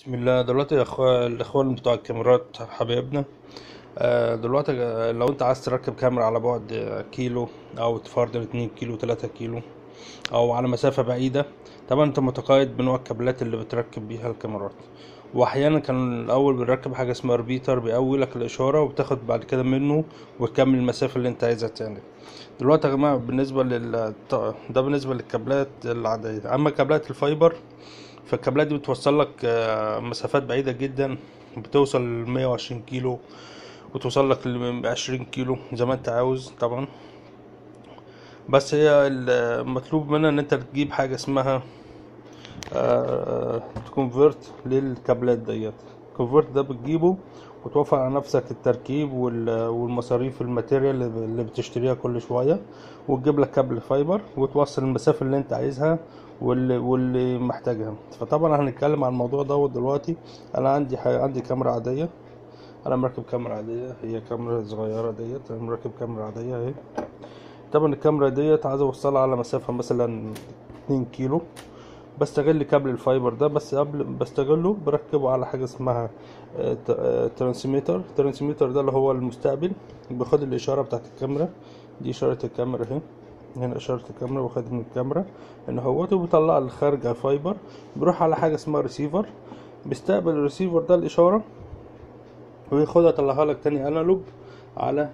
بسم الله. دلوقتي يا الاخوان بتوع الكاميرات حبايبنا. دلوقتي لو انت عايز تركب كاميرا على بعد كيلو، او تفرض 2 كيلو 3 كيلو، او على مسافة بعيدة، طبعا انت متقيد بنوع الكابلات اللي بتركب بيها الكاميرات. واحيانا كان الاول بنركب حاجة اسمها ريبيتر بيقوي لك الاشارة وبتاخد بعد كده منه وتكمل المسافة اللي انت عايزها تاني. دلوقتي يا جماعة بالنسبة ده بالنسبة للكابلات العادية. اما كابلات الفايبر، فالكابلات دي بتوصل لك مسافات بعيدة جدا، بتوصل ل120 كيلو، وتوصل لك ل20 كيلو زي ما انت عاوز طبعا. بس هي المطلوب منها ان انت تجيب حاجة اسمها تكونفرت للكابلات ديت. الكونفرت ده بتجيبه وتوفر على نفسك التركيب والمصاريف الماتيريال اللي بتشتريها كل شوية، وتجيب لك كابل فايبر وتوصل المسافة اللي انت عايزها واللي محتاجها. فطبعا هنتكلم عن الموضوع دوت دلوقتي. انا عندي كاميرا عادية. انا مركب كاميرا عادية، هي كاميرا صغيرة ديت. انا مركب كاميرا عادية اهي. طبعا الكاميرا ديت عايز اوصلها على مسافة مثلا 2 كيلو. بستغل كابل الفايبر ده، بس قبل بستغله بركبه على حاجة اسمها ترانسميتر. الترانسميتر ده اللي هو المستقبل، بياخد الإشارة بتاعت الكاميرا. دي إشارة الكاميرا اهي. هنا إشارة الكاميرا، واخد من الكاميرا ان هو وبيطلع الخارجة فايبر. بيروح على حاجة اسمها ريسيفر، بيستقبل الريسيفر ده الإشارة وياخدها يطلعها لك تاني انالوج على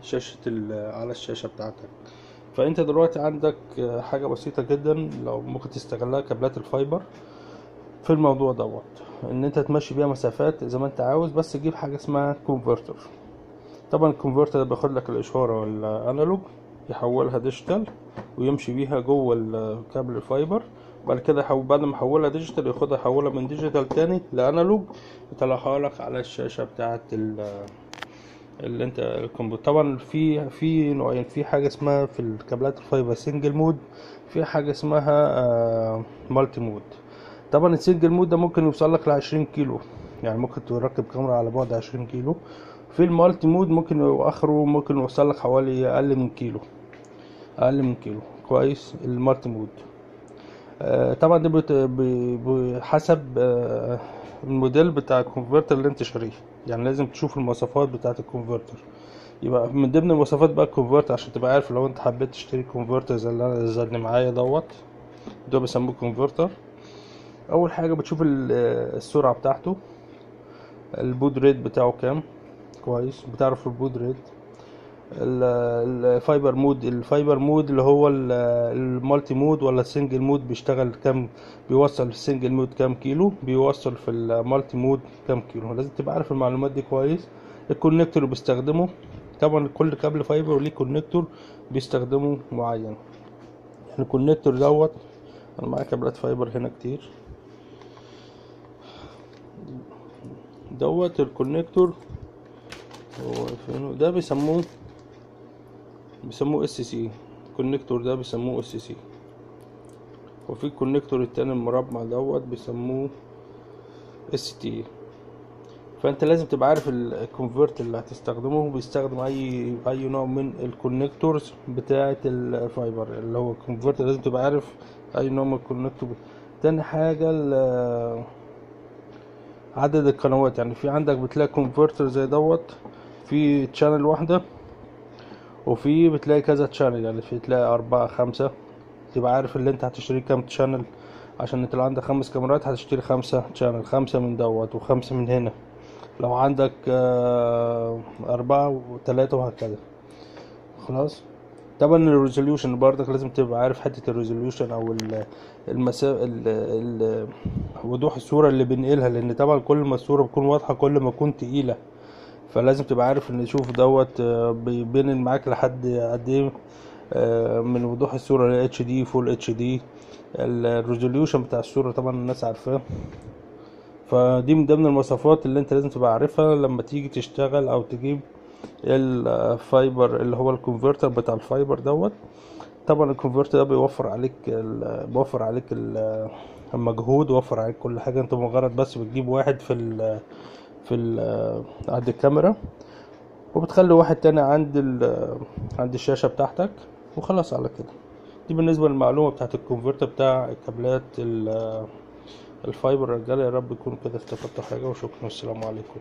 على الشاشة بتاعتك. فانت دلوقتي عندك حاجة بسيطة جدا لو ممكن تستغلها، كابلات الفايبر في الموضوع دوت، ان انت تمشي بيها مسافات زي ما انت عاوز. بس تجيب حاجة اسمها كونفرتر. طبعا الكونفرتر ده بياخد لك الاشارة والانالوج، يحولها ديجيتال ويمشي بيها جوه الكابل الفايبر. بعد كده بعد ما يحولها ديجيتال ياخدها يحولها من ديجيتال تاني لانالوج، يطلعها لك على الشاشة بتاعت اللي انت الكمبيوتر. طبعا في نوعين. في حاجة اسمها في الكابلات الفايبر سنجل مود، في حاجة اسمها مالتي مود. طبعا السنجل مود ده ممكن يوصل لك ل20 كيلو، يعني ممكن تركب كاميرا على بعد 20 كيلو. في المالتي مود ممكن اخره ممكن يوصل لك حوالي اقل من كيلو. اقل من كيلو كويس المالتي مود. طبعا ده بحسب الموديل بتاع الكونفرتر اللي انت شاريه. يعني لازم تشوف المواصفات بتاعه الكونفرتر. يبقى من ضمن المواصفات بقى الكونفرتر، عشان تبقى عارف لو انت حبيت تشتري كونفرتر زي اللي معايا دوت. ده بيسموه كونفرتر. اول حاجه بتشوف السرعه بتاعته، البود ريت بتاعه كام. كويس، بتعرف البود ريت. الفايبر مود اللي هو المالتي مود ولا السنجل مود بيشتغل كام، بيوصل في السنجل مود كام كيلو، بيوصل في المالتي مود كام كيلو. لازم تبقى عارف المعلومات دي كويس. الكونكتور اللي بيستخدمه، طبعا كل كابل فايبر وليه كونكتور بيستخدمه معين. يعني الكونكتور دوت، انا معايا كابلات فايبر هنا كتير دوت. الكونكتور هو ده بيسموه اس سي. الكونكتور ده بيسموه اس سي. وفي الكونكتور التاني المربع دوت بيسموه اس تي. فانت لازم تبقى عارف الكونفرت اللي هتستخدمه بيستخدم اي نوع من الكونكتورز بتاعه الفايبر اللي هو الكونفرت. لازم تبقى عارف اي نوع من الكونكتور. تاني حاجه عدد القنوات. يعني في عندك بتلاقي كونفرتر زي دوت في تشانل واحده، وفي بتلاقي كذا تشانل، يعني في تلاقي 4 5. تبقى عارف اللي انت هتشتري كام تشانل. عشان انت لو عندك 5 كاميرات هتشتري 5 تشانل، 5 من دوت و5 من هنا. لو عندك 4 و3 وهكذا. خلاص. طبعا الريزوليوشن برضك لازم تبقى عارف حتة الريزوليوشن او وضوح الصورة اللي بنقلها، لان طبعا كل ما الصورة بتكون واضحة كل ما تكون تقيلة. فلازم تبقى عارف ان تشوف دوت بينقل معاك لحد قد ايه من وضوح الصورة ل HD فول HD. الريزوليوشن بتاع الصورة طبعا الناس عارفاه. فدي من ضمن المواصفات اللي انت لازم تبقى عارفها لما تيجي تشتغل او تجيب الفايبر اللي هو الكونفرتر بتاع الفايبر دوت. طبعا الكونفرتر ده بيوفر عليك المجهود، ووفر عليك كل حاجة. انت مجرد بس بتجيب واحد عند الكاميرا، وبتخلي واحد تاني عند الشاشة بتاعتك، وخلاص على كده. دي بالنسبة للمعلومة بتاعت الكونفرتر بتاع الكابلات الفايبر. رجاله يا رب يكونوا كده استفدتوا حاجه، وشكرا والسلام عليكم.